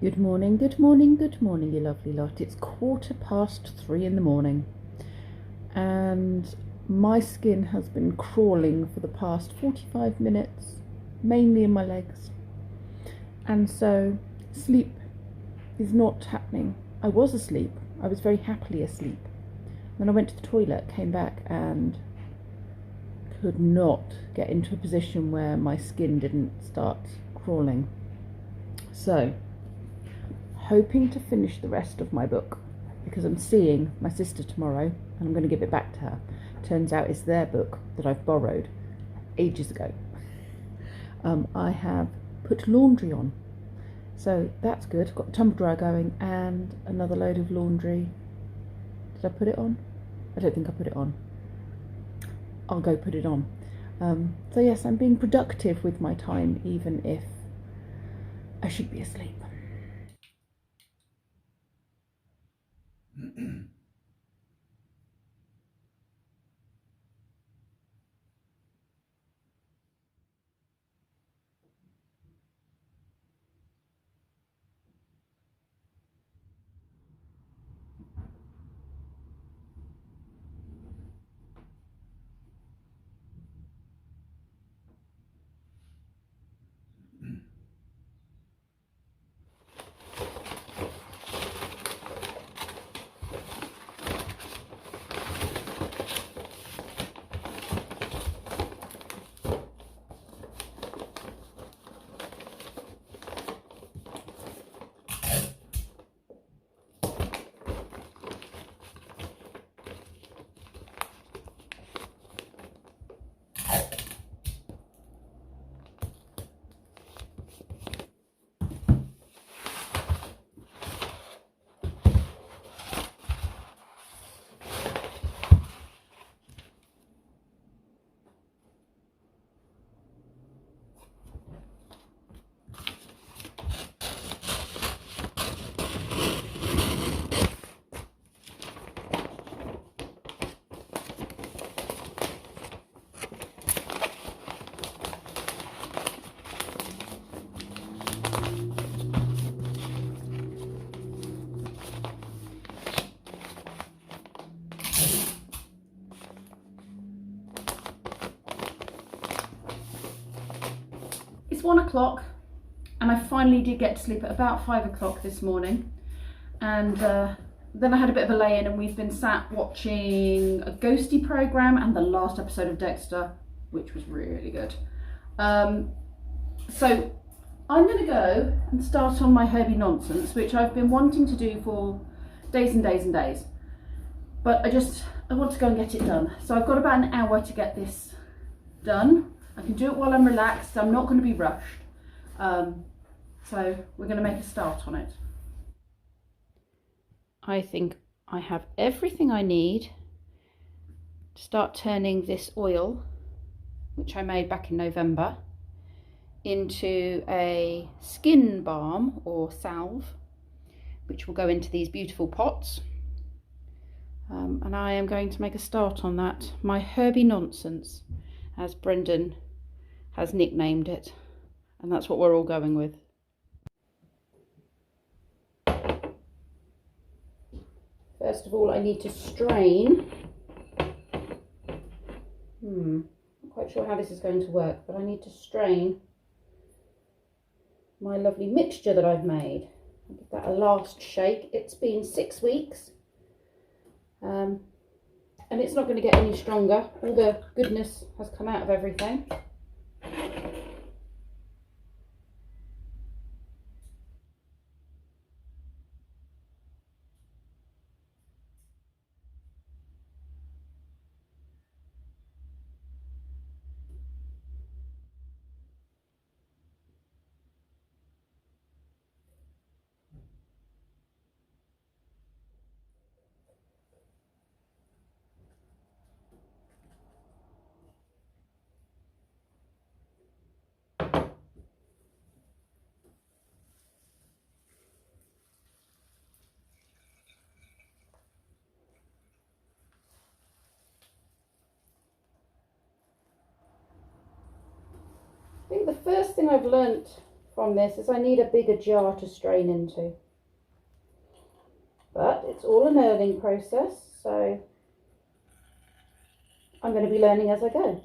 Good morning, good morning, good morning, you lovely lot. It's 3:15 in the morning, and my skin has been crawling for the past 45 minutes, mainly in my legs, and so sleep is not happening. I was asleep, I was very happily asleep. Then I went to the toilet, came back, and could not get into a position where my skin didn't start crawling. So, hoping to finish the rest of my book because I'm seeing my sister tomorrow and I'm going to give it back to her. Turns out it's their book that I've borrowed ages ago. I have put laundry on, so that's good. Got the tumble dryer going and another load of laundry. Did I put it on? I don't think I put it on. I'll go put it on. So yes, I'm being productive with my time even if I should be asleep. It's 1 o'clock and I finally did get to sleep at about 5 o'clock this morning, and then I had a bit of a lay-in and we've been sat watching a ghosty programme and the last episode of Dexter, which was really good. So I'm going to go and start on my Herby nonsence, which I've been wanting to do for days and days and days, but I want to go and get it done. So I've got about an hour to get this done. I can do it while I'm relaxed. I'm not going to be rushed. So we're going to make a start on it. I think I have everything I need to start turning this oil, which I made back in November, into a skin balm or salve, which will go into these beautiful pots. And I am going to make a start on that. My Herby nonsence, as Brendan has nicknamed it, and that's what we're all going with. First of all, I need to strain. Not quite sure how this is going to work, but I need to strain my lovely mixture that I've made. I'll give that a last shake. It's been 6 weeks, and it's not going to get any stronger. All the goodness has come out of everything. I think the first thing I've learnt from this is I need a bigger jar to strain into. But it's all a learning process, so I'm going to be learning as I go.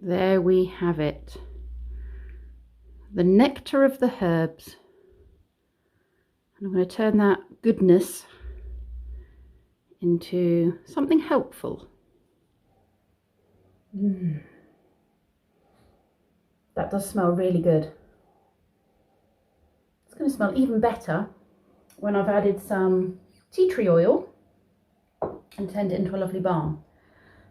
There we have it. The nectar of the herbs. And I'm going to turn that goodness into something helpful. That does smell really good. It's going to smell even better when I've added some tea tree oil and turned it into a lovely balm.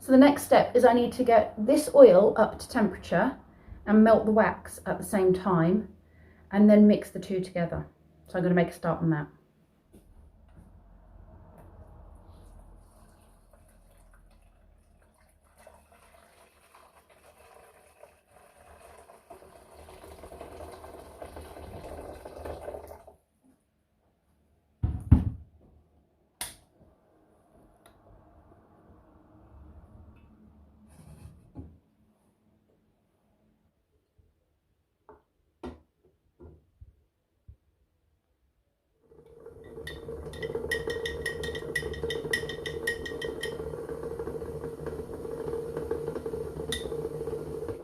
So the next step is I need to get this oil up to temperature and melt the wax at the same time and then mix the two together. So I'm going to make a start on that.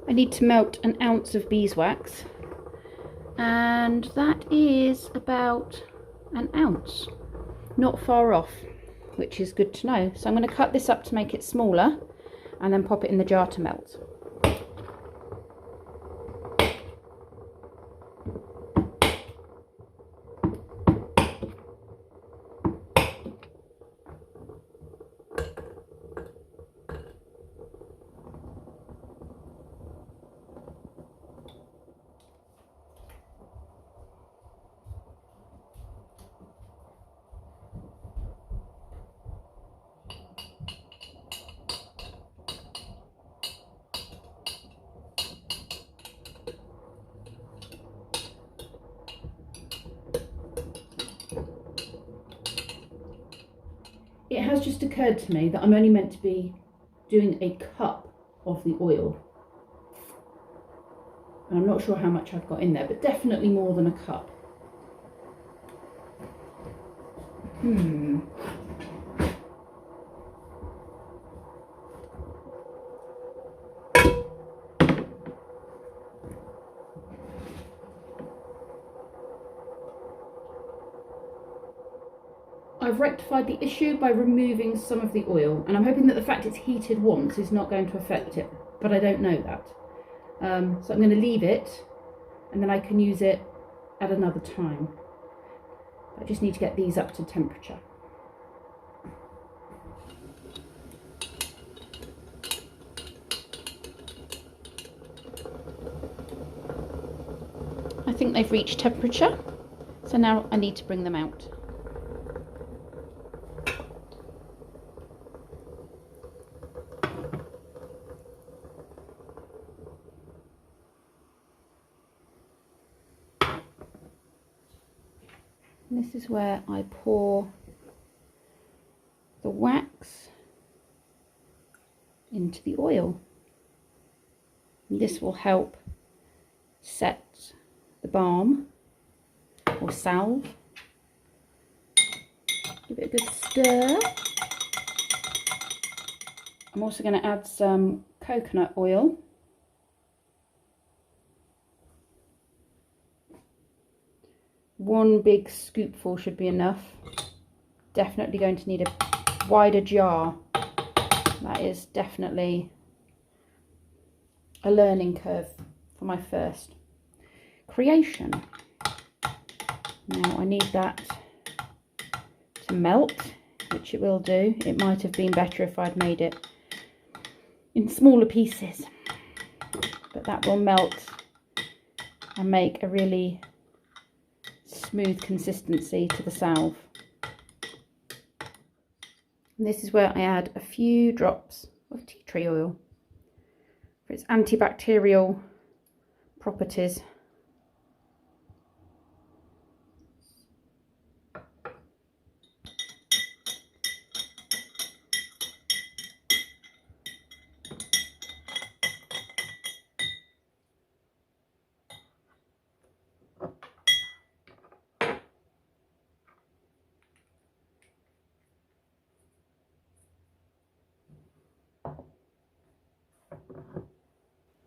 I need to melt an ounce of beeswax, and that is about an ounce, not far off, which is good to know. So I'm going to cut this up to make it smaller and then pop it in the jar to melt. It has just occurred to me that I'm only meant to be doing a cup of the oil. And I'm not sure how much I've got in there, but definitely more than a cup. I've rectified the issue by removing some of the oil, and I'm hoping that the fact it's heated once is not going to affect it, but I don't know that. So I'm going to leave it, and then I can use it at another time. I just need to get these up to temperature. I think they've reached temperature, so now I need to bring them out. This is where I pour the wax into the oil. And this will help set the balm or salve. Give it a good stir. I'm also going to add some coconut oil. One big scoopful should be enough. Definitely going to need a wider jar. That is definitely a learning curve for my first creation. Now I need that to melt, which it will do. It might have been better if I'd made it in smaller pieces, but that will melt and make a really smooth consistency to the salve. And this is where I add a few drops of tea tree oil. for its antibacterial properties.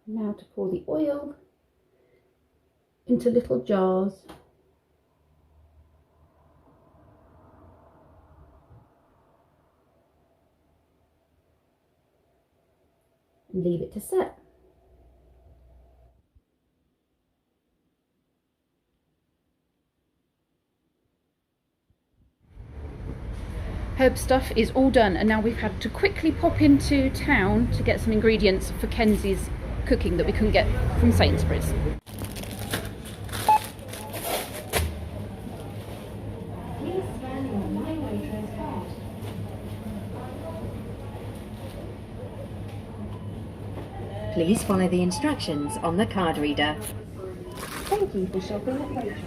Now to pour the oil into little jars. And leave it to set. Herb stuff is all done, and now we've had to quickly pop into town to get some ingredients for Kenzie's cooking that we couldn't get from Sainsbury's. Please follow the instructions on the card reader. Thank you for shopping at Waitrose.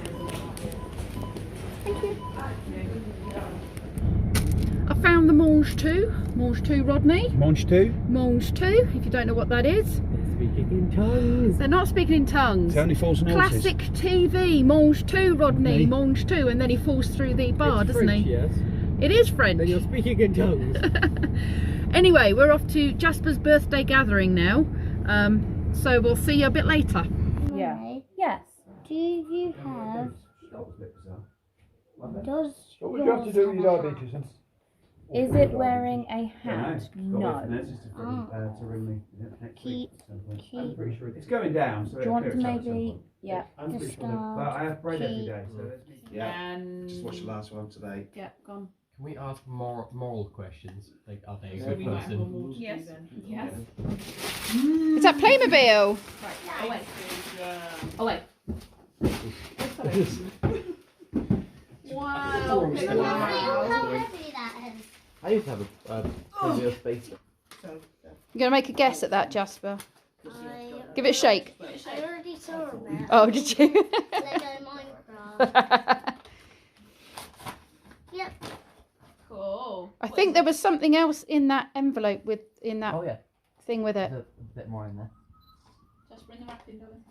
Thank you. I found the mange two Rodney. Mange two? Mange two, if you don't know what that is. Speaking in tongues. They're not speaking in tongues. It's only falls and horses. Classic TV, mange two Rodney, mange two, and then he falls through the bar, doesn't French, he? Yes. It is French. Then you're speaking in tongues. Anyway, we're off to Jaspers' birthday gathering now, so we'll see you a bit later. Yeah. Yes. Do you have? Does What would you have to do with your diabetes? Is it wearing a hat? No. Keep. I'm pretty sure it's going down. So Do you want to maybe? Yeah. I'm pretty Just sure but I have bread every day, so Yeah. And Just watch the last one today. yeah, gone. Can we ask moral questions? Like, are they a So good we might have person? one more to do then. Yes. Mm. Is that Playmobil? Right. Oh wait. Wow. Look how heavy that is. I used to have a space. You're gonna make a guess at that, Jasper. Give it a shake. I already saw a bit. Oh, did you? Lego Minecraft. Yep. Cool. I think there was something else in that envelope in that Oh yeah, thing with it. there's a bit more in there. Just bring the wrapping, darling.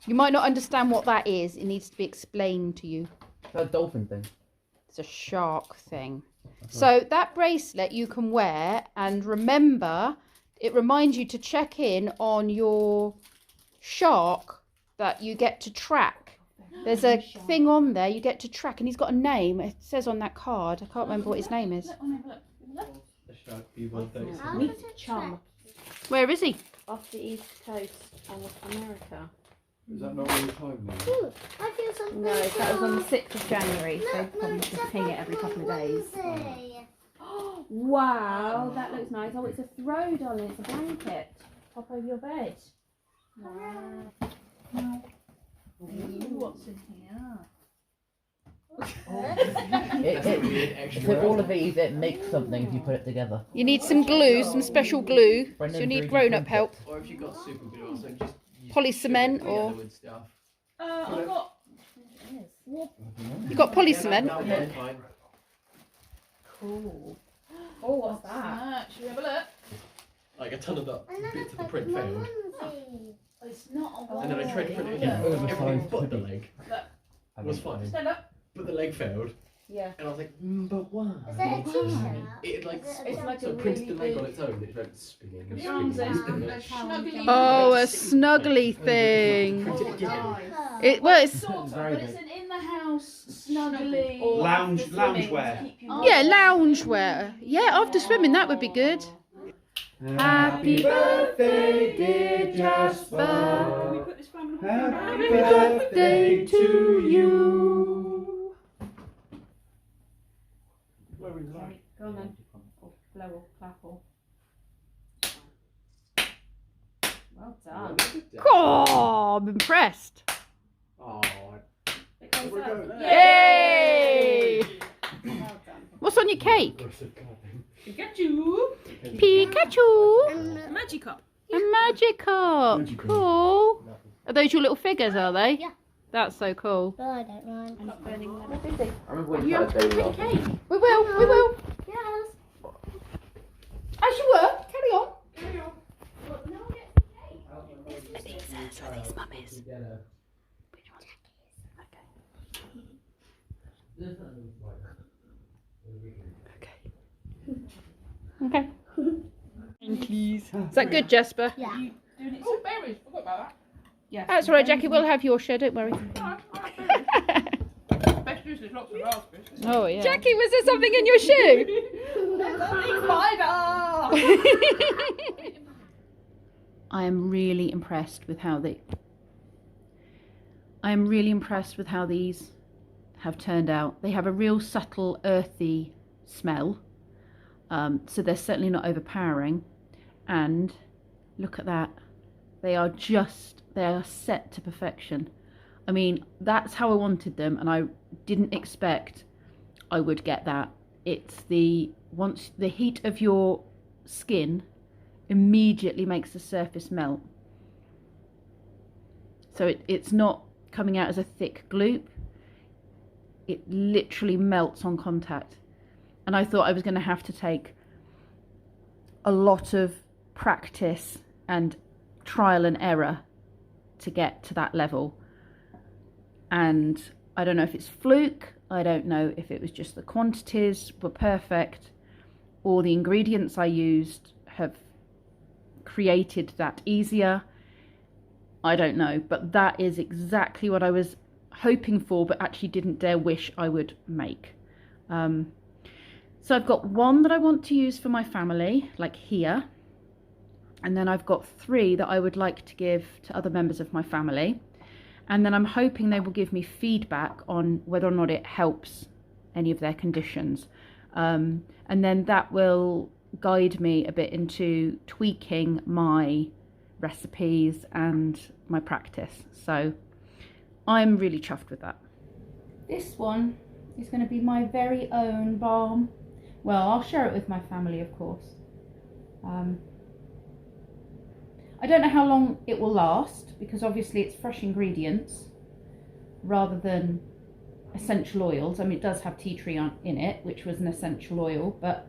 You might not understand what that is. It needs to be explained to you. That dolphin thing. It's a shark thing. So that bracelet you can wear, and remember, it reminds you to check in on your shark that you get to track. There's a thing on there you get to track, and he's got a name. It says on that card. I can't remember what his name is. The shark B136. How does it track? Where is he? Off the east coast of America. Is that not all the time now? Ooh, I feel something. No, that was on the 6th of January, so Look, probably look, just it's ping like it every couple of days. flimsy. Wow, that looks nice. Oh, it's a throw, darling. It's a blanket. Pop over your bed. Wow. What's in here? For all of these, it makes something if you put it together. You need some glue, some special glue. So you need grown-up help. Or if you've got super glue or something, just use Polycement sugar or- together with stuff. I've got. You got polycement? Yeah, fine. Cool. Oh, what's that? Should we have a look? Like a ton of the And then bits I of the put print my failed. onesie. It's not a And then I tried to print it again. Everything but the leg was fine. Stand up. But the leg failed. Yeah. And I was like, but why? Is it a t-shirt? It like, Is it a it's t-shirt? like so it printed the leg on its own. It went spinning and spinning. Oh, a snuggly thing. Print it again. It well, it's Very big. an in-the-house snuggly. Loungewear. Yeah, loungewear. Yeah, after swimming that would be good. Happy birthday, dear Jasper. Happy birthday to you. Okay, go on then. Or blow or clap or. Well done. Oh, I'm impressed. Oh, It goes up. Yay! Well done. What's on your cake? aggressive card thing. Pikachu. And Magikarp. A Magikarp. Magikarp. Cool. Are those your little figures, are they? Yeah. That's so cool. But I don't mind. I'm not burning them. I remember when You you have started to dating bring off. cake. We will. Yes. As you were. Carry on. Okay. Please. Is that good, Jasper? Yeah. Oh, berries. Forgot about that. Yes. That's all right, Jackie. We'll have your share. Don't worry. Best juice is lots of raspberries. Oh yeah. Jackie, was there something in your shoe? I am really impressed with how these have turned out. They have a real subtle earthy smell, so they're certainly not overpowering. And look at that, they are set to perfection. I mean, that's how I wanted them, and I didn't expect I would get that. It's once the heat of your skin immediately makes the surface melt. So it's not coming out as a thick gloop. It literally melts on contact. And I thought I was going to have to take a lot of practice and trial and error to get to that level. And I don't know if it's fluke, I don't know if it was just the quantities were perfect, or the ingredients I used have created that easier. I don't know, but that is exactly what I was hoping for, but actually didn't dare wish I would make. So I've got one that I want to use for my family, like here, and then I've got 3 that I would like to give to other members of my family, and then I'm hoping they will give me feedback on whether or not it helps any of their conditions, and then that will guide me a bit into tweaking my recipes and my practice. So I'm really chuffed with that. This one is going to be my very own balm. Well, I'll share it with my family, of course. I don't know how long it will last, because obviously it's fresh ingredients rather than essential oils. I mean, it does have tea tree in it, which was an essential oil, but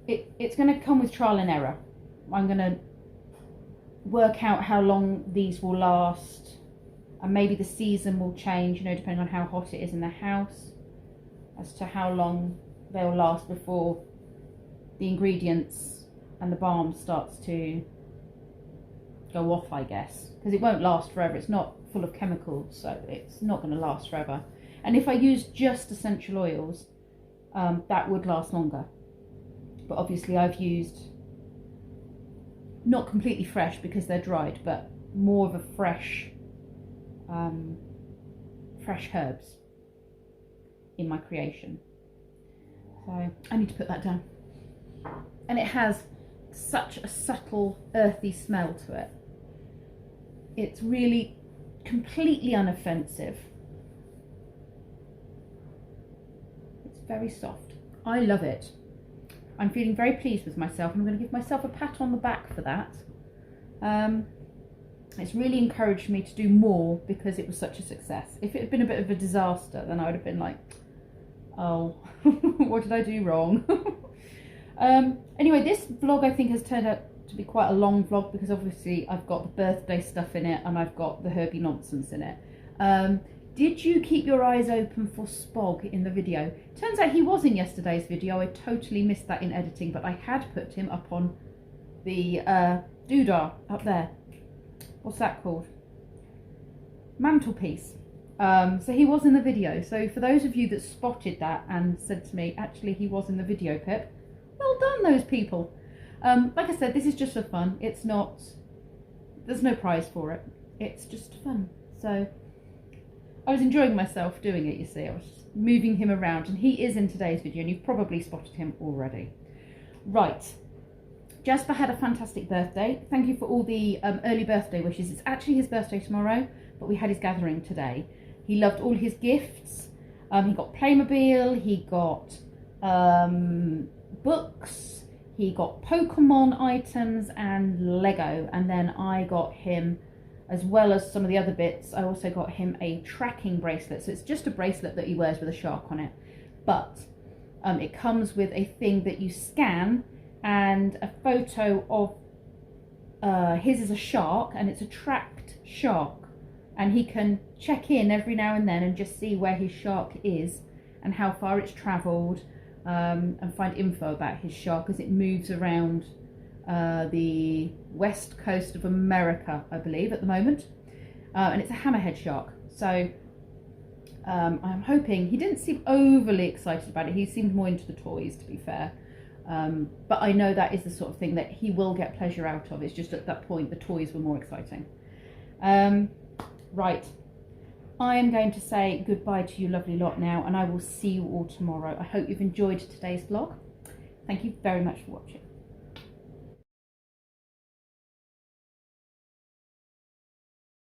it's going to come with trial and error. I'm going to work out how long these will last, and maybe the season will change, you know, depending on how hot it is in the house, as to how long they'll last before the ingredients and the balm starts to go off, I guess, because it won't last forever. It's not full of chemicals, so it's not going to last forever. And if I use just essential oils, that would last longer. But obviously I've used, not completely fresh because they're dried, but more of a fresh herbs in my creation. So I need to put that down. And it has such a subtle earthy smell to it. It's really completely unoffensive. It's very soft. I love it. I'm feeling very pleased with myself, and I'm going to give myself a pat on the back for that. It's really encouraged me to do more because it was such a success. If it had been a bit of a disaster, then I would have been like, oh, what did I do wrong? Anyway, this vlog I think has turned out to be quite a long vlog, because obviously I've got the birthday stuff in it and I've got the Herby nonsense in it. Did you keep your eyes open for Spog in the video? Turns out he was in yesterday's video. I totally missed that in editing, but I had put him up on the doodah up there. What's that called? Mantelpiece. So he was in the video. So for those of you that spotted that and said to me, actually he was in the video, Pip, well done those people. Like I said, this is just for fun. It's not, there's no prize for it. It's just fun. So I was enjoying myself doing it, you see. I was just moving him around, and he is in today's video, and you've probably spotted him already. Right. Jasper had a fantastic birthday. Thank you for all the early birthday wishes. It's actually his birthday tomorrow, but we had his gathering today. He loved all his gifts. He got Playmobil, he got books, he got Pokemon items and Lego, and then I got him, as well as some of the other bits, I also got him a tracking bracelet. So it's just a bracelet that he wears with a shark on it, but it comes with a thing that you scan and a photo of his is a shark, and it's a tracked shark, and he can check in every now and then and just see where his shark is and how far it's travelled, and find info about his shark as it moves around the west coast of America, I believe, at the moment. And it's a hammerhead shark. So I'm hoping, he didn't seem overly excited about it. He seemed more into the toys, to be fair. But I know that is the sort of thing that he will get pleasure out of. It's just at that point the toys were more exciting. Right, I am going to say goodbye to you lovely lot now, and I will see you all tomorrow. I hope you've enjoyed today's vlog. Thank you very much for watching.